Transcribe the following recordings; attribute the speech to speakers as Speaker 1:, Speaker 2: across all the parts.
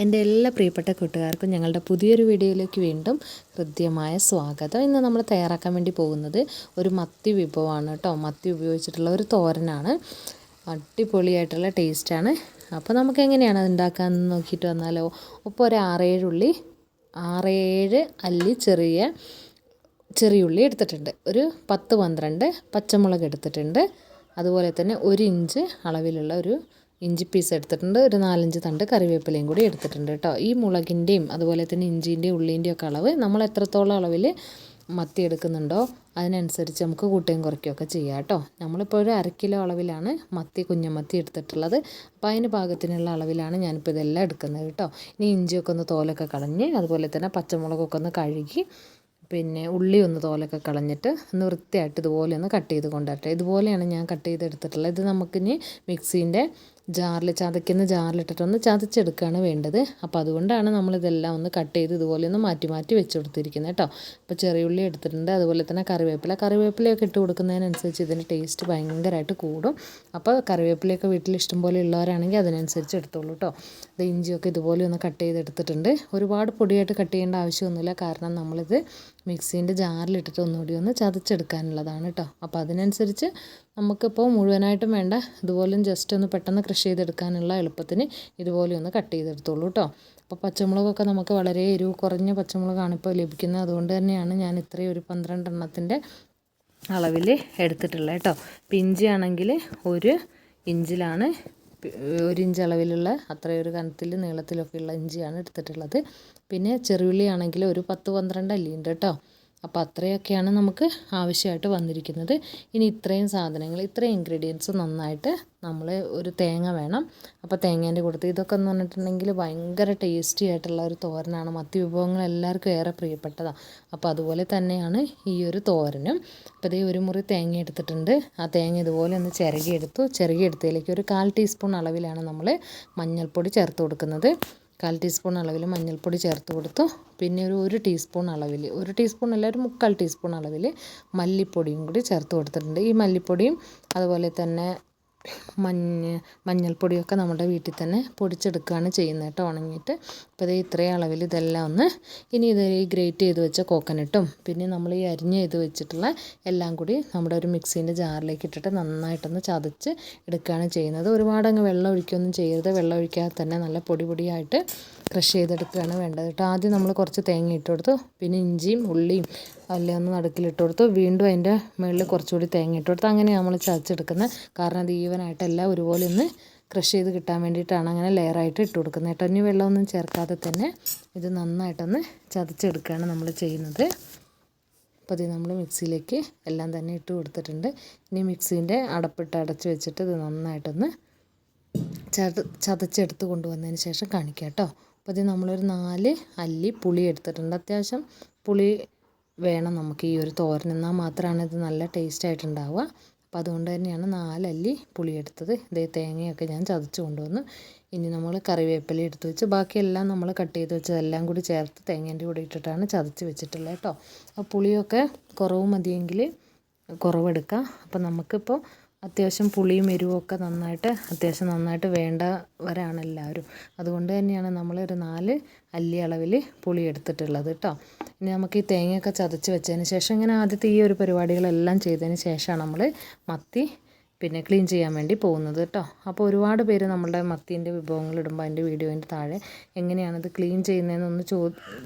Speaker 1: എൻ്റെ എല്ലാ പ്രിയപ്പെട്ട കൂട്ടുകാർക്കും ഞങ്ങളുടെ പുതിയൊരു വീഡിയോയിലേക്ക് വീണ്ടും ഹൃദ്യമായ സ്വാഗതം. ഇന്ന് നമ്മൾ തയ്യാറാക്കാൻ വേണ്ടി പോകുന്നത് ഒരു മത്തി വിഭവമാണ് കേട്ടോ. മത്തി ഉപയോഗിച്ചിട്ടുള്ള ഒരു തോരനാണ്. അടിപൊളിയായിട്ടുള്ള ടേസ്റ്റാണ്. അപ്പോൾ നമുക്ക് എങ്ങനെയാണ് അത് ഉണ്ടാക്കാമെന്ന് നോക്കിയിട്ട് വന്നാലോ. ഇപ്പോൾ ഒരു 6-7 അല്ലി ചെറിയുള്ളി എടുത്തിട്ടുണ്ട്. ഒരു 10-12 പച്ചമുളക് എടുത്തിട്ടുണ്ട്. അതുപോലെ തന്നെ 1 ഇഞ്ച് അളവിലുള്ള ഒരു ഇഞ്ചി പീസ് എടുത്തിട്ടുണ്ട്. ഒരു 4-5 തണ്ട് കറിവേപ്പിലയും കൂടി എടുത്തിട്ടുണ്ട് കേട്ടോ. ഈ മുളകിൻ്റെയും അതുപോലെ തന്നെ ഇഞ്ചിൻ്റെയും ഉള്ളിൻ്റെയും ഒക്കെ അളവ് നമ്മൾ എത്രത്തോളം അളവിൽ മത്തി എടുക്കുന്നുണ്ടോ അതിനനുസരിച്ച് നമുക്ക് കൂട്ടുകയും കുറയ്ക്കുകയൊക്കെ ചെയ്യാം കേട്ടോ. നമ്മളിപ്പോൾ ഒരു 1/2 കിലോ അളവിലാണ് കുഞ്ഞമത്തി എടുത്തിട്ടുള്ളത്. അപ്പോൾ അതിന് പാകത്തിനുള്ള അളവിലാണ് ഞാനിപ്പോൾ ഇതെല്ലാം എടുക്കുന്നത് കേട്ടോ. ഇനി ഇഞ്ചിയൊക്കെ ഒന്ന് തോലൊക്കെ കളഞ്ഞ് അതുപോലെ തന്നെ പച്ചമുളകൊക്കെ ഒന്ന് കഴുകി പിന്നെ ഉള്ളി ഒന്ന് തോലൊക്കെ കളഞ്ഞിട്ട് ഒന്ന് വൃത്തിയായിട്ട് ഇതുപോലെ ഒന്ന് കട്ട് ചെയ്ത് കൊണ്ടുവരട്ടെ. ഇതുപോലെയാണ് ഞാൻ കട്ട് ചെയ്തെടുത്തിട്ടുള്ളത്. ഇത് നമുക്കിനി മിക്സീൻ്റെ ചതയ്ക്കുന്ന ജാറിലിട്ടിട്ടൊന്ന് ചതച്ചെടുക്കുകയാണ് വേണ്ടത്. അപ്പോൾ അതുകൊണ്ടാണ് നമ്മളിതെല്ലാം ഒന്ന് കട്ട് ചെയ്ത് ഇതുപോലെ ഒന്ന് മാറ്റി വെച്ച് കൊടുത്തിരിക്കുന്നത് കേട്ടോ. അപ്പോൾ ചെറിയുള്ളി എടുത്തിട്ടുണ്ട്. അതുപോലെ തന്നെ കറിവേപ്പിലയൊക്കെ ഇട്ട് കൊടുക്കുന്നതിനനുസരിച്ച് ഇതിൻ്റെ ടേസ്റ്റ് ഭയങ്കരമായിട്ട് കൂടും. അപ്പോൾ കറിവേപ്പിലയൊക്കെ വീട്ടിൽ ഇഷ്ടം പോലെ ഉള്ളവരാണെങ്കിൽ അതിനനുസരിച്ച് എടുത്തോളൂ കേട്ടോ. ഇത് ഇഞ്ചിയൊക്കെ ഇതുപോലെ ഒന്ന് കട്ട് ചെയ്തെടുത്തിട്ടുണ്ട്. ഒരുപാട് പൊടിയായിട്ട് കട്ട് ചെയ്യേണ്ട ആവശ്യമൊന്നുമില്ല. കാരണം നമ്മളിത് മിക്സീൻ്റെ ജാറിലിട്ടിട്ട് ഒന്നുകൂടി ഒന്ന് ചതച്ചെടുക്കാനുള്ളതാണ് കേട്ടോ. അപ്പോൾ അതിനനുസരിച്ച് നമുക്കിപ്പോൾ മുഴുവനായിട്ടും വേണ്ട, ഇതുപോലെ ജസ്റ്റ് ഒന്ന് പെട്ടെന്ന് ക്രഷ് ചെയ്തെടുക്കാനുള്ള എളുപ്പത്തിന് ഇതുപോലെ ഒന്ന് കട്ട് ചെയ്തെടുത്തോളൂ കേട്ടോ. അപ്പോൾ പച്ചമുളകൊക്കെ നമുക്ക് വളരെ എരിവ് കുറഞ്ഞ പച്ചമുളകാണ് ഇപ്പോൾ ലഭിക്കുന്നത്. അതുകൊണ്ട് തന്നെയാണ് ഞാൻ ഇത്രയും ഒരു 12 എണ്ണത്തിൻ്റെ അളവിൽ എടുത്തിട്ടുള്ളത് കേട്ടോ. ഇഞ്ചിയാണെങ്കിൽ 1 ഇഞ്ചിലാണ് 1 ഇഞ്ച് അളവിലുള്ള അത്രയും ഒരു കനത്തിൽ നീളത്തിലൊക്കെയുള്ള ഇഞ്ചിയാണ് എടുത്തിട്ടുള്ളത്. പിന്നെ ചെറിയുള്ളി ആണെങ്കിൽ ഒരു 10-12 അല്ലിയുണ്ട് കേട്ടോ. അപ്പോൾ അത്രയൊക്കെയാണ് നമുക്ക് ആവശ്യമായിട്ട് വന്നിരിക്കുന്നത്. ഇനി ഇത്രയും ഇൻഗ്രീഡിയൻസ് നന്നായിട്ട് നമ്മൾ ഒരു തേങ്ങ വേണം. അപ്പോൾ തേങ്ങേൻ്റെ കൂട്ടത്തിൽ ഇതൊക്കെ എന്ന് പറഞ്ഞിട്ടുണ്ടെങ്കിൽ ഭയങ്കര ടേസ്റ്റി ആയിട്ടുള്ള ഒരു തോരനാണ്. മത്തി വിഭവങ്ങൾ എല്ലാവർക്കും ഏറെ പ്രിയപ്പെട്ടതാണ്. അപ്പോൾ അതുപോലെ തന്നെയാണ് ഈ ഒരു തോരനും. അപ്പോൾ ഇതേ ഒരു മുറി തേങ്ങ എടുത്തിട്ടുണ്ട്. ആ തേങ്ങ ഇതുപോലെ ഒന്ന് ചിരകിയെടുത്തതിലേക്ക് ഒരു 1/4 ടീസ്പൂൺ അളവിലാണ് നമ്മൾ മഞ്ഞൾപ്പൊടി ചേർത്ത് കൊടുക്കുന്നത്. 1/4 ടീസ്പൂൺ അളവിൽ മഞ്ഞൾപ്പൊടി ചേർത്ത് കൊടുത്തു. പിന്നെ ഒരു ടീസ്പൂൺ അളവിൽ 1 ടീസ്പൂൺ അല്ല ഒരു 3/4 ടീസ്പൂൺ അളവിൽ മല്ലിപ്പൊടിയും കൂടി ചേർത്ത് കൊടുത്തിട്ടുണ്ട്. ഈ മല്ലിപ്പൊടിയും അതുപോലെ തന്നെ മഞ്ഞൾപ്പൊടിയൊക്കെ നമ്മുടെ വീട്ടിൽ തന്നെ പൊടിച്ചെടുക്കുകയാണ് ചെയ്യുന്നത് കേട്ടോ, ഉണങ്ങിയിട്ട്. അപ്പോൾ ഇത് ഇത്രയും അളവിൽ ഇതെല്ലാം ഒന്ന് ഇനി ഇത് ഈ ഗ്രേറ്റ് ചെയ്ത് വെച്ച കോക്കനട്ടും പിന്നെ നമ്മൾ ഈ അരിഞ്ഞ് ചെയ്ത് വെച്ചിട്ടുള്ള എല്ലാം കൂടി നമ്മുടെ ഒരു മിക്സീൻ്റെ ജാറിലേക്ക് ഇട്ടിട്ട് നന്നായിട്ടൊന്ന് ചതച്ച് എടുക്കുകയാണ് ചെയ്യുന്നത്. ഒരുപാടങ്ങ് വെള്ളം ഒഴിക്കുകയൊന്നും ചെയ്യരുത്. വെള്ളം ഒഴിക്കാതെ തന്നെ നല്ല പൊടിയായിട്ട് ക്രഷ് ചെയ്തെടുക്കുകയാണ് വേണ്ടത് കേട്ടോ. ആദ്യം നമ്മൾ കുറച്ച് തേങ്ങ ഇട്ട് കൊടുത്തു. പിന്നെ ഇഞ്ചിയും ഉള്ളിയും എല്ലാം ഒന്ന് നടുക്കിലിട്ട് കൊടുത്തു. വീണ്ടും അതിൻ്റെ മുകളിൽ കുറച്ചുകൂടി തേങ്ങ ഇട്ട് കൊടുത്തു. അങ്ങനെ നമ്മൾ ചതച്ചെടുക്കുന്നത്. കാരണം അത് ഈവനായിട്ട് എല്ലാം ഒരുപോലെ ഒന്ന് ക്രഷ് ചെയ്ത് കിട്ടാൻ വേണ്ടിയിട്ടാണ് അങ്ങനെ ലെയറായിട്ട് ഇട്ട് കൊടുക്കുന്നത് കേട്ടോ. ഇനി വെള്ളമൊന്നും ചേർക്കാതെ തന്നെ ഇത് നന്നായിട്ടൊന്ന് ചതച്ചെടുക്കുകയാണ് നമ്മൾ ചെയ്യുന്നത്. അപ്പോൾ ഇത് നമ്മൾ മിക്സിയിലേക്ക് എല്ലാം തന്നെ ഇട്ട് കൊടുത്തിട്ടുണ്ട്. ഇനി മിക്സീൻ്റെ അടച്ച് വെച്ചിട്ട് ഇത് നന്നായിട്ടൊന്ന് ചതച്ചെടുത്ത് കൊണ്ടുവന്നതിന് ശേഷം കാണിക്കാം കേട്ടോ. അപ്പോൾ ഇത് നമ്മളൊരു 4 അല്ലി പുളി എടുത്തിട്ടുണ്ട്. അത്യാവശ്യം പുളി വേണം നമുക്ക് ഈ ഒരു തോരൻ, എന്നാൽ മാത്രമാണ് ഇത് നല്ല ടേസ്റ്റായിട്ടുണ്ടാവുക. അപ്പോൾ അതുകൊണ്ട് തന്നെയാണ് 4 അല്ലി പുളി എടുത്തത്. ഇതേ തേങ്ങയൊക്കെ ഞാൻ ചതച്ച് കൊണ്ടുവന്നു. ഇനി നമ്മൾ കറിവേപ്പില എടുത്ത് വെച്ച് ബാക്കിയെല്ലാം നമ്മൾ കട്ട് ചെയ്ത് വെച്ചതെല്ലാം കൂടി ചേർത്ത് തേങ്ങേൻ്റെ കൂടെ ഇട്ടിട്ടാണ് ചതച്ച് വെച്ചിട്ടുള്ളത് കേട്ടോ. അപ്പോൾ പുളിയൊക്കെ കുറവ് മതിയെങ്കിൽ കുറവെടുക്കാം. അപ്പോൾ നമുക്കിപ്പോൾ അത്യാവശ്യം പുളിയും എരിവുമൊക്കെ നന്നായിട്ട് വേണ്ടവരാണ് എല്ലാവരും. അതുകൊണ്ട് തന്നെയാണ് നമ്മളൊരു 4 അല്ലി അളവിൽ പുളി എടുത്തിട്ടുള്ളത് കേട്ടോ. ഇനി നമുക്ക് ഈ തേങ്ങയൊക്കെ ചതച്ച് വെച്ചതിന് ശേഷം ഇങ്ങനെ ആദ്യത്തെ ഈ ഒരു പരിപാടികളെല്ലാം ചെയ്തതിന് ശേഷമാണ് നമ്മൾ മത്തി പിന്നെ ക്ലീൻ ചെയ്യാൻ വേണ്ടി പോകുന്നത് കേട്ടോ. അപ്പോൾ ഒരുപാട് പേര് നമ്മളുടെ മത്തീൻ്റെ വിഭവങ്ങൾ ഇടുമ്പോൾ അതിൻ്റെ വീഡിയോൻ്റെ താഴെ എങ്ങനെയാണിത് ക്ലീൻ ചെയ്യുന്നതെന്നൊന്ന്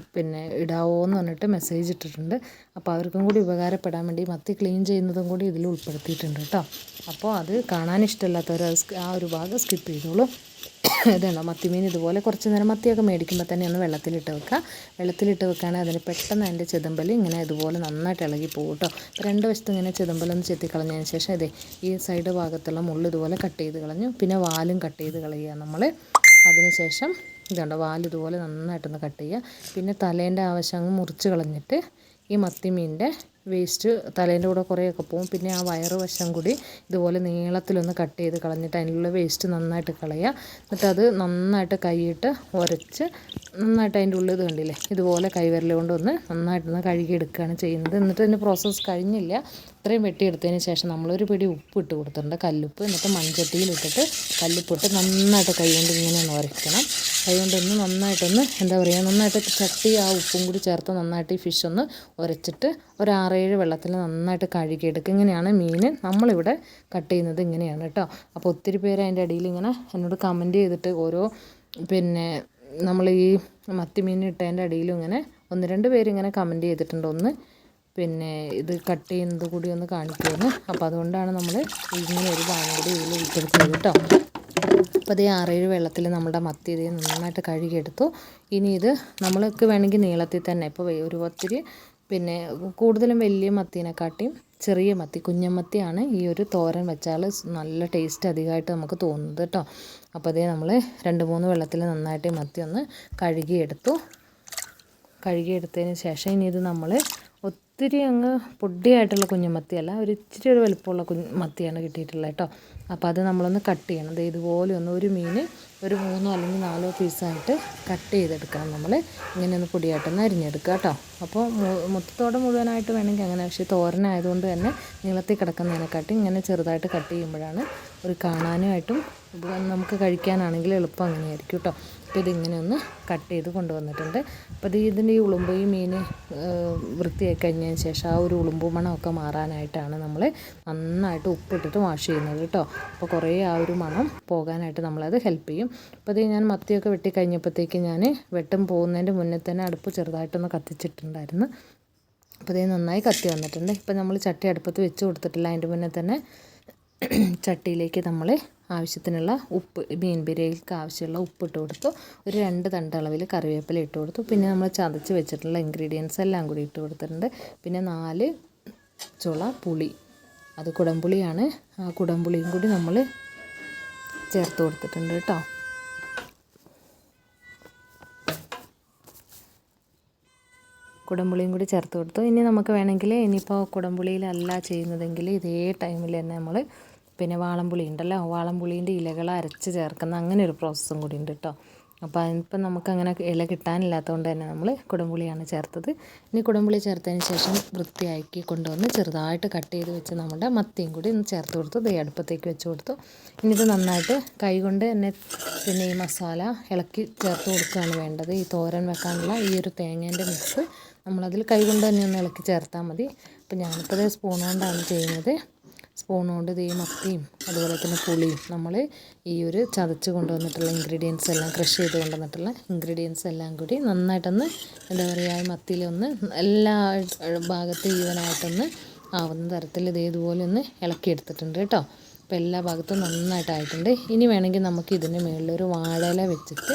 Speaker 1: ഇടാവോ എന്ന് പറഞ്ഞിട്ട് മെസ്സേജ് ഇട്ടിട്ടുണ്ട്. അപ്പോൾ അവർക്കും കൂടി ഉപകാരപ്പെടാൻ വേണ്ടി മത്തി ക്ലീൻ ചെയ്യുന്നതും കൂടി ഇതിൽ ഉൾപ്പെടുത്തിയിട്ടുണ്ട് കേട്ടോ. അപ്പോൾ അത് കാണാൻ ഇഷ്ടമില്ലാത്തവർ ആ ഒരു ഭാഗം സ്കിപ്പ് ചെയ്തോളൂ. ഇതുണ്ടോ മത്തിമീൻ ഇതുപോലെ കുറച്ച് നേരം മത്തിയൊക്കെ മേടിക്കുമ്പോൾ തന്നെ ഒന്ന് വെള്ളത്തിലിട്ട് വെക്കുകയാണെങ്കിൽ അതിന് പെട്ടെന്ന് അതിൻ്റെ ചെതുമ്പൽ ഇങ്ങനെ ഇതുപോലെ നന്നായിട്ട് ഇളകി പോകും കേട്ടോ. 2 വശത്തും ഇങ്ങനെ ചെതുമ്പലൊന്ന് ചെത്തിക്കളഞ്ഞതിന് ശേഷം ഈ സൈഡ് ഭാഗത്തുള്ള മുള്ള് ഇതുപോലെ കട്ട് ചെയ്ത് കളഞ്ഞു. പിന്നെ വാലും കട്ട് ചെയ്ത് കളയുക നമ്മൾ. അതിന് ശേഷം ഇതുണ്ടോ വാല് ഇതുപോലെ നന്നായിട്ടൊന്ന് കട്ട് ചെയ്യുക. പിന്നെ തലേൻ്റെ ആവശ്യം അങ്ങ് മുറിച്ച് കളഞ്ഞിട്ട് ഈ മത്തിമീനിൻ്റെ വേസ്റ്റ് തലേൻ്റെ കൂടെ കുറേയൊക്കെ പോകും. പിന്നെ ആ വയറ് വശം കൂടി ഇതുപോലെ നീളത്തിലൊന്ന് കട്ട് ചെയ്ത് കളഞ്ഞിട്ട് അതിനുള്ള വേസ്റ്റ് നന്നായിട്ട് കളയുക. എന്നിട്ട് അത് നന്നായിട്ട് കൈയിട്ട് ഉരച്ച് നന്നായിട്ട് അതിൻ്റെ ഉള്ളിൽ ഇത് കണ്ടില്ലേ ഇതുപോലെ കൈവിരൽ കൊണ്ടൊന്ന് നന്നായിട്ടൊന്ന് കഴുകിയെടുക്കുകയാണ് ചെയ്യുന്നത്. എന്നിട്ട് ഇതിൻ്റെ പ്രോസസ്സ് കഴിഞ്ഞില്ല. ഇത്രയും വെട്ടിയെടുത്തതിന് ശേഷം നമ്മളൊരു പിടി ഉപ്പ് ഇട്ട് കൊടുത്തിട്ടുണ്ട്, കല്ലുപ്പ്. എന്നിട്ട് മൺചട്ടിയിലിട്ടിട്ട് കല്ലുപ്പിട്ട് നന്നായിട്ട് കൈ കൊണ്ട് ഇങ്ങനെ ഒന്ന് ഉരയ്ക്കണം. അതുകൊണ്ടൊന്ന് നന്നായിട്ടൊന്ന് എന്താ പറയുക, നന്നായിട്ട് ചട്ടി ആ ഉപ്പും കൂടി ചേർത്ത് നന്നായിട്ട് ഈ ഫിഷ് ഒന്ന് ഉരച്ചിട്ട് ഒരു 6-7 വെള്ളത്തിൽ നന്നായിട്ട് കഴുകിയെടുക്കുക. ഇങ്ങനെയാണ് മീൻ നമ്മളിവിടെ കട്ട് ചെയ്യുന്നത്, ഇങ്ങനെയാണ് കേട്ടോ. അപ്പോൾ ഒത്തിരി പേര് അതിൻ്റെ അടിയിൽ ഇങ്ങനെ എന്നോട് കമൻറ്റ് ചെയ്തിട്ട് ഓരോ പിന്നെ നമ്മൾ ഈ മത്തി മീൻ ഇട്ടതിൻ്റെ അടിയിലും ഇങ്ങനെ 1-2 പേര് ഇങ്ങനെ കമൻറ്റ് ചെയ്തിട്ടുണ്ട്, ഒന്ന് പിന്നെ ഇത് കട്ട് ചെയ്യുന്നത് കൂടി ഒന്ന് കാണിക്കുമെന്ന്. അപ്പോൾ അതുകൊണ്ടാണ് നമ്മൾ ഇങ്ങനെ ഒരു ഭാഗം കൂടി ഇതിൽ ഉൾപ്പെടുത്തിയത് കേട്ടോ. അപ്പോൾ അതേ 6-7 വെള്ളത്തിൽ നമ്മുടെ മത്തി ഇതേ നന്നായിട്ട് കഴുകിയെടുത്തു. ഇനി ഇത് നമ്മൾക്ക് വേണമെങ്കിൽ നീളത്തിൽ തന്നെ, ഇപ്പോൾ ഒരു ഒത്തിരി പിന്നെ കൂടുതലും വലിയ മത്തീനെക്കാട്ടിയും ചെറിയ മത്തി, കുഞ്ഞമത്തിയാണ് ഈ ഒരു തോരൻ വെച്ചാൽ നല്ല ടേസ്റ്റ് അധികമായിട്ട് നമുക്ക് തോന്നുന്നത് കേട്ടോ. അപ്പോൾ അതേ നമ്മൾ 2-3 വെള്ളത്തിൽ നന്നായിട്ട് മത്തി ഒന്ന് കഴുകിയെടുത്തതിന് ശേഷം ഇനി ഇത് നമ്മൾ ഒത്തിരി അങ്ങ് പൊടിയായിട്ടുള്ള കുഞ്ഞമത്തിയല്ല, ഇച്ചിരി ഒരു വലുപ്പമുള്ള മത്തിയാണ് കിട്ടിയിട്ടുള്ളത് കേട്ടോ. അപ്പോൾ അത് നമ്മളൊന്ന് കട്ട് ചെയ്യണം. അത് ഇതുപോലെ ഒരു മീൻ ഒരു 3 അല്ലെങ്കിൽ 4 പീസായിട്ട് കട്ട് ചെയ്തെടുക്കണം. നമ്മൾ ഇങ്ങനെ ഒന്ന് പൊടിയായിട്ടൊന്ന് അരിഞ്ഞെടുക്കുക കേട്ടോ. അപ്പോൾ മൊത്തത്തോടെ മുഴുവനായിട്ട് വേണമെങ്കിൽ അങ്ങനെ, പക്ഷേ തോരനായതുകൊണ്ട് തന്നെ നീളത്തിൽ കിടക്കുന്നതിനെക്കാട്ടി ഇങ്ങനെ ചെറുതായിട്ട് കട്ട് ചെയ്യുമ്പോഴാണ് ഒരു കാണാനുമായിട്ടും നമുക്ക് കഴിക്കാനാണെങ്കിൽ എളുപ്പം അങ്ങനെയായിരിക്കും കേട്ടോ. അപ്പോൾ ഇതിങ്ങനെ ഒന്ന് കട്ട് ചെയ്ത് കൊണ്ടുവന്നിട്ടുണ്ട്. അപ്പോൾ ഇതിൻ്റെ ഈ ഉളുമ്പ്, ഈ മീൻ വൃത്തിയാക്കി കഴിഞ്ഞതിന് ശേഷം ആ ഒരു ഉളുമ്പ് മണമൊക്കെ മാറാനായിട്ടാണ് നമ്മൾ നന്നായിട്ട് ഉപ്പിട്ടിട്ട് വാഷ് ചെയ്യുന്നത് കേട്ടോ. അപ്പോൾ കുറേ ആ ഒരു മണം പോകാനായിട്ട് നമ്മളത് ഹെൽപ്പ് ചെയ്യും. അപ്പോൾ ഇത് ഞാൻ മത്തിയൊക്കെ വെട്ടി കഴിഞ്ഞപ്പോഴത്തേക്ക് ഞാൻ പോകുന്നതിൻ്റെ മുന്നേ തന്നെ അടുപ്പ് ചെറുതായിട്ടൊന്ന് കത്തിച്ചിട്ടുണ്ടായിരുന്നു. അപ്പോൾ ഇത് നന്നായി കത്തി വന്നിട്ടുണ്ട്. ഇപ്പോൾ നമ്മൾ ചട്ടി അടുപ്പത്ത് വെച്ച് കൊടുത്തിട്ടില്ല, അതിൻ്റെ മുന്നേ തന്നെ ചട്ടിയിലേക്ക് നമ്മൾ ആവശ്യത്തിനുള്ള ഉപ്പ്, മീൻ ബിരിയാണിക്ക് ആവശ്യമുള്ള ഉപ്പ് ഇട്ട് കൊടുത്തു. ഒരു 2 തണ്ട് അളവിൽ കറിവേപ്പില ഇട്ട് കൊടുത്തു. പിന്നെ നമ്മൾ ചതച്ച് വെച്ചിട്ടുള്ള ഇൻഗ്രീഡിയൻസ് എല്ലാം കൂടി ഇട്ട് കൊടുത്തിട്ടുണ്ട്. പിന്നെ 4 ചുള പുളി, അത് കുടംപുളിയാണ്. ആ കുടംപുളിയും കൂടി നമ്മൾ ചേർത്ത് കൊടുത്തിട്ടുണ്ട് കേട്ടോ. കുടംപുളിയും കൂടി ചേർത്ത് കൊടുത്തു. ഇനി നമുക്ക് വേണമെങ്കിൽ, ഇനിയിപ്പോൾ കുടംപുളിയിലല്ല ചെയ്യുന്നതെങ്കിൽ ഇതേ ടൈമിൽ തന്നെ നമ്മൾ പിന്നെ വാളംപുളി ഉണ്ടല്ലോ, വാളംപുളീൻ്റെ ഇലകൾ അരച്ച് ചേർക്കുന്ന അങ്ങനെ ഒരു പ്രോസസ്സും കൂടി ഉണ്ട് കേട്ടോ. അപ്പോൾ അതിനിപ്പം നമുക്കങ്ങനെ ഇല കിട്ടാനില്ലാത്തതുകൊണ്ട് തന്നെ നമ്മൾ കുടംപുളിയാണ് ചേർത്തത്. ഇനി കുടംപുളി ചേർത്തതിന് ശേഷം വൃത്തിയാക്കി കൊണ്ടുവന്ന് ചെറുതായിട്ട് കട്ട് ചെയ്ത് വെച്ച് നമ്മുടെ മത്തിയും കൂടി ഒന്ന് ചേർത്ത് കൊടുത്തു. ദേ അടുപ്പത്തേക്ക് വെച്ച് കൊടുത്തു. ഇനി ഇത് നന്നായിട്ട് കൈകൊണ്ട് തന്നെ പിന്നെ ഈ മസാല ഇളക്കി ചേർത്ത് കൊടുക്കുകയാണ് വേണ്ടത്. ഈ തോരൻ വെക്കാനുള്ള ഈ ഒരു തേങ്ങേൻ്റെ മിക്സ് നമ്മളതിൽ കൈകൊണ്ട് തന്നെ ഒന്ന് ഇളക്കി ചേർത്താൽ മതി. അപ്പോൾ ഞാനിപ്പോൾ ഇത് സ്പൂൺ കൊണ്ടാണ് ചെയ്യുന്നത്. സ്പൂൺ കൊണ്ട് ഈ മത്തിയും അതുപോലെ തന്നെ പുളിയും നമ്മൾ ഈ ഒരു ചതച്ച് കൊണ്ടുവന്നിട്ടുള്ള ഇൻഗ്രീഡിയൻസ് എല്ലാം, ക്രഷ് ചെയ്ത് കൊണ്ടുവന്നിട്ടുള്ള ഇൻഗ്രീഡിയൻസ് എല്ലാം കൂടി നന്നായിട്ടൊന്ന് എന്താ പറയുക, മത്തിയിലൊന്ന് എല്ലാ ഭാഗത്തും ഈവനായിട്ടൊന്ന് ആവുന്ന തരത്തിൽ ഇതേതുപോലെ ഒന്ന് ഇളക്കിയെടുത്തിട്ടുണ്ട് കേട്ടോ. അപ്പോൾ എല്ലാ ഭാഗത്തും നന്നായിട്ടായിട്ടുണ്ട്. ഇനി വേണമെങ്കിൽ നമുക്ക് ഇതിന് മുകളിലൊരു വാഴയില വെച്ചിട്ട്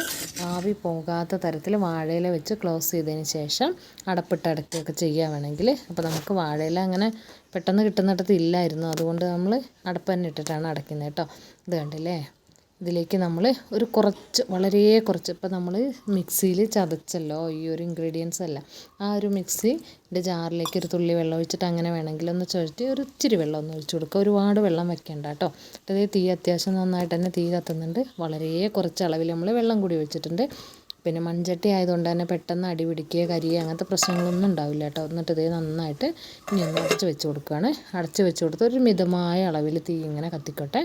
Speaker 1: ആവി പോകാത്ത തരത്തിൽ വാഴയില വെച്ച് ക്ലോസ് ചെയ്തതിന് ശേഷം അടപ്പിട്ട് അടക്കുകയൊക്കെ ചെയ്യുക വേണമെങ്കിൽ. അപ്പോൾ നമുക്ക് വാഴയില അങ്ങനെ പെട്ടെന്ന് കിട്ടുന്നിടത്ത് ഇല്ലായിരുന്നു, അതുകൊണ്ട് നമ്മൾ അടപ്പ് തന്നെ ഇട്ടിട്ടാണ് അടയ്ക്കുന്നത് കേട്ടോ. ഇത് കണ്ടില്ലേ, ഇതിലേക്ക് നമ്മൾ ഒരു വളരെ കുറച്ച്, ഇപ്പോൾ നമ്മൾ മിക്സിയിൽ ചതച്ചല്ലോ ഈ ഒരു ഇൻഗ്രീഡിയൻസ് എല്ലാം, ആ ഒരു മിക്സിൻ്റെ ജാറിലേക്ക് ഒരു തുള്ളി വെള്ളം ഒഴിച്ചിട്ട് അങ്ങനെ വേണമെങ്കിൽ ഒന്ന് ചുഴറ്റി ഒരു ഇച്ചിരി വെള്ളം ഒന്ന് ഒഴിച്ച് കൊടുക്കുക. ഒരുപാട് വെള്ളം വെക്കേണ്ട കേട്ടോ. അതേ തീ അത്യാവശ്യം നന്നായിട്ട് തന്നെ തീ കത്തുന്നുണ്ട്. വളരെ കുറച്ച് അളവിൽ നമ്മൾ വെള്ളം കൂടി ഒഴിച്ചിട്ടുണ്ട്. പിന്നെ മൺചട്ടി ആയതുകൊണ്ട് തന്നെ പെട്ടെന്ന് അടി പിടിക്കുക, കരിയുക അങ്ങനത്തെ പ്രശ്നങ്ങളൊന്നും ഉണ്ടാവില്ല കേട്ടോ. എന്നിട്ട് ഇതേ നന്നായിട്ട് ഇനി ഒന്ന് അടച്ച് വെച്ച് കൊടുക്കുകയാണ്. അടച്ച് വെച്ച് കൊടുത്ത് ഒരു മിതമായ അളവിൽ തീ ഇങ്ങനെ കത്തിക്കോട്ടെ.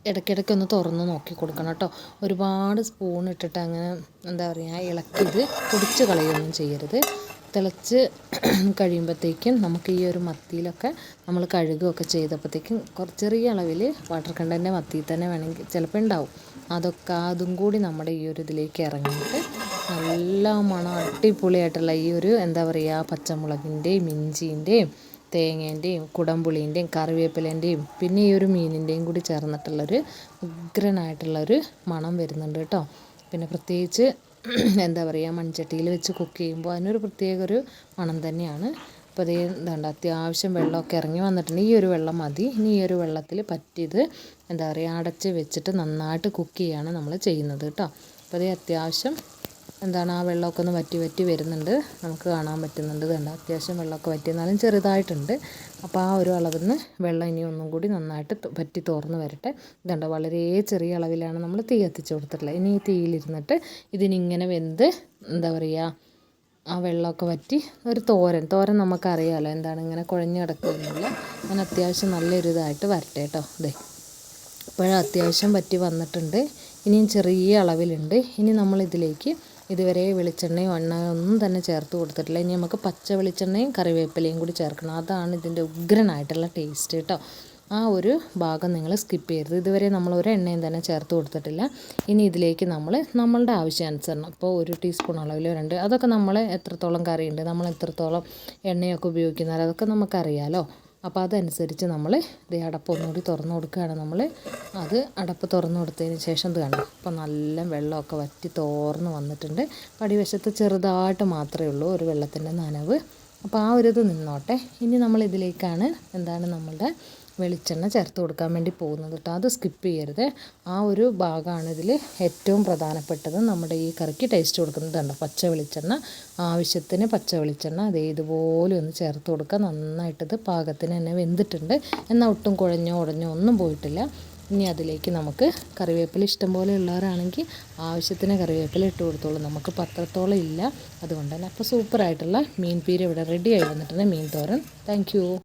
Speaker 1: ഇടയ്ക്കിടയ്ക്ക് ഒന്ന് തുറന്ന് നോക്കി കൊടുക്കണം കേട്ടോ. ഒരുപാട് സ്പൂൺ ഇട്ടിട്ട് അങ്ങനെ എന്താ പറയുക ഇളക്കി ഇത് പൊടിച്ച് കളയുകയൊന്നും ചെയ്യരുത്. തിളച്ച് കഴിയുമ്പോഴത്തേക്കും നമുക്ക് ഈ ഒരു മത്തിയിലൊക്കെ നമ്മൾ കഴുകുകയൊക്കെ ചെയ്തപ്പോഴത്തേക്കും ചെറിയ അളവിൽ വാട്ടർ കണ്ടൻറ്റ് മത്തിയിൽ തന്നെ വേണമെങ്കിൽ ചിലപ്പോൾ ഉണ്ടാവും. അതും കൂടി നമ്മുടെ ഈ ഒരു ഇതിലേക്ക് ഇറങ്ങിയിട്ട് നല്ല മണം അടിപൊളിയായിട്ടുള്ള ഈ ഒരു എന്താ പറയുക പച്ചമുളകിൻ്റെയും ഇഞ്ചിൻ്റെയും തേങ്ങേൻ്റെയും കുടംപുളീൻ്റെയും കറിവേപ്പിലേൻ്റെയും പിന്നെ ഈ ഒരു മീനിൻ്റെയും കൂടി ചേർന്നിട്ടുള്ളൊരു ഉഗ്രനായിട്ടുള്ളൊരു മണം വരുന്നുണ്ട് കേട്ടോ. പിന്നെ പ്രത്യേകിച്ച് എന്താ പറയുക മൺചട്ടിയിൽ വെച്ച് കുക്ക് ചെയ്യുമ്പോൾ അതിനൊരു പ്രത്യേക ഒരു മണം തന്നെയാണ്. അപ്പോൾ അതേ എന്താണ്ട് അത്യാവശ്യം വെള്ളമൊക്കെ ഇറങ്ങി വന്നിട്ടുണ്ട്. ഈ ഒരു വെള്ളം മതി. ഇനി ഈ ഒരു വെള്ളത്തിൽ പറ്റിയത് എന്താ പറയുക അടച്ച് വെച്ചിട്ട് നന്നായിട്ട് കുക്ക് ചെയ്യുകയാണ് നമ്മൾ ചെയ്യുന്നത് കേട്ടോ. അപ്പോൾ അതേ അത്യാവശ്യം എന്താണ് ആ വെള്ളമൊക്കെ ഒന്ന് വറ്റി വരുന്നുണ്ട്, നമുക്ക് കാണാൻ പറ്റുന്നുണ്ട്. ഇതുണ്ട് അത്യാവശ്യം വെള്ളമൊക്കെ വറ്റി, എന്നാലും ചെറുതായിട്ടുണ്ട്. അപ്പോൾ ആ ഒരു അളവിൽ നിന്ന് വെള്ളം ഇനി ഒന്നും കൂടി നന്നായിട്ട് വറ്റി തോർന്ന് വരട്ടെ. ഇതുണ്ട് വളരെ ചെറിയ അളവിലാണ് നമ്മൾ തീ കത്തിച്ച് കൊടുത്തിട്ടുള്ളത്. ഇനി ഈ തീയിലിരുന്നിട്ട് ഇതിനിങ്ങനെ വെന്ത് എന്താ പറയുക ആ വെള്ളമൊക്കെ വറ്റി ഒരു തോരൻ നമുക്കറിയാമല്ലോ എന്താണ് ഇങ്ങനെ കുഴഞ്ഞ് കിടക്കുകയൊന്നുമില്ല. അങ്ങനെ അത്യാവശ്യം നല്ലൊരു ഇതായിട്ട് വരട്ടെ കേട്ടോ. അതെ ഇപ്പോഴും അത്യാവശ്യം വറ്റി വന്നിട്ടുണ്ട്. ഇനിയും ചെറിയ അളവിലുണ്ട്. ഇനി നമ്മളിതിലേക്ക് ഇതുവരെ വെളിച്ചെണ്ണയോ എണ്ണയോ ഒന്നും തന്നെ ചേർത്ത് കൊടുത്തിട്ടില്ല. ഇനി നമുക്ക് പച്ച വെളിച്ചെണ്ണയും കറിവേപ്പിലയും കൂടി ചേർക്കണം. അതാണ് ഇതിൻ്റെ ഉഗ്രനായിട്ടുള്ള ടേസ്റ്റ് കേട്ടോ. ആ ഒരു ഭാഗം നിങ്ങൾ സ്കിപ്പ് ചെയ്യരുത്. ഇതുവരെ നമ്മൾ ഒരു എണ്ണയും തന്നെ ചേർത്ത് കൊടുത്തിട്ടില്ല. ഇനി ഇതിലേക്ക് നമ്മളുടെ ആവശ്യാനുസരണം ഇപ്പോൾ 1 ടീസ്പൂൺ അളവിൽ 2, അതൊക്കെ നമ്മൾ എത്രത്തോളം കറിയുണ്ട്, നമ്മൾ എത്രത്തോളം എണ്ണയൊക്കെ ഉപയോഗിക്കുന്നത് അതൊക്കെ നമുക്കറിയാമല്ലോ. അപ്പോൾ അതനുസരിച്ച് നമ്മൾ ഇത് അടപ്പ് ഒന്നുകൂടി തുറന്ന് കൊടുക്കുകയാണ് നമ്മൾ. അത് അടപ്പ് തുറന്ന് കൊടുത്തതിന് ശേഷം ഇത് കണ്ടു അപ്പോൾ നല്ല വെള്ളമൊക്കെ വറ്റി തോർന്ന് വന്നിട്ടുണ്ട്. പടിവശത്ത് ചെറുതായിട്ട് മാത്രമേ ഉള്ളൂ ഒരു വെള്ളത്തിൻ്റെ നനവ്. അപ്പോൾ ആ ഒരു ഇത് നിന്നോട്ടെ. ഇനി നമ്മൾ ഇതിലേക്കാണ് നമ്മളുടെ വെളിച്ചെണ്ണ ചേർത്ത് കൊടുക്കാൻ വേണ്ടി പോകുന്നത് കേട്ടോ. അത് സ്കിപ്പ് ചെയ്യരുത്. ആ ഒരു ഭാഗമാണ് ഇതിൽ ഏറ്റവും പ്രധാനപ്പെട്ടത്. നമ്മുടെ ഈ കറിക്ക് ടേസ്റ്റ് കൊടുക്കുന്നതുണ്ട്. പച്ച വെളിച്ചെണ്ണ, ആവശ്യത്തിന് പച്ച വെളിച്ചെണ്ണ അതേ ഇതുപോലെ ഒന്ന് ചേർത്ത് കൊടുക്കുക. നന്നായിട്ടത് പാകത്തിന് തന്നെ വെന്തിട്ടുണ്ട്. എന്നാൽ ഒട്ടും കുഴഞ്ഞോ ഉടഞ്ഞോ ഒന്നും പോയിട്ടില്ല. ഇനി അതിലേക്ക് നമുക്ക് കറിവേപ്പില ഇഷ്ടം പോലെ ഉള്ളവരാണെങ്കിൽ ആവശ്യത്തിന് കറിവേപ്പില ഇട്ട് കൊടുത്തോളൂ. നമുക്ക് പത്രത്തോളം ഇല്ല, അതുകൊണ്ട് തന്നെ അപ്പോൾ സൂപ്പറായിട്ടുള്ള മീൻ പീര ഇവിടെ റെഡി ആയി വന്നിട്ടുണ്ട്. മീൻ തോരൻ. താങ്ക്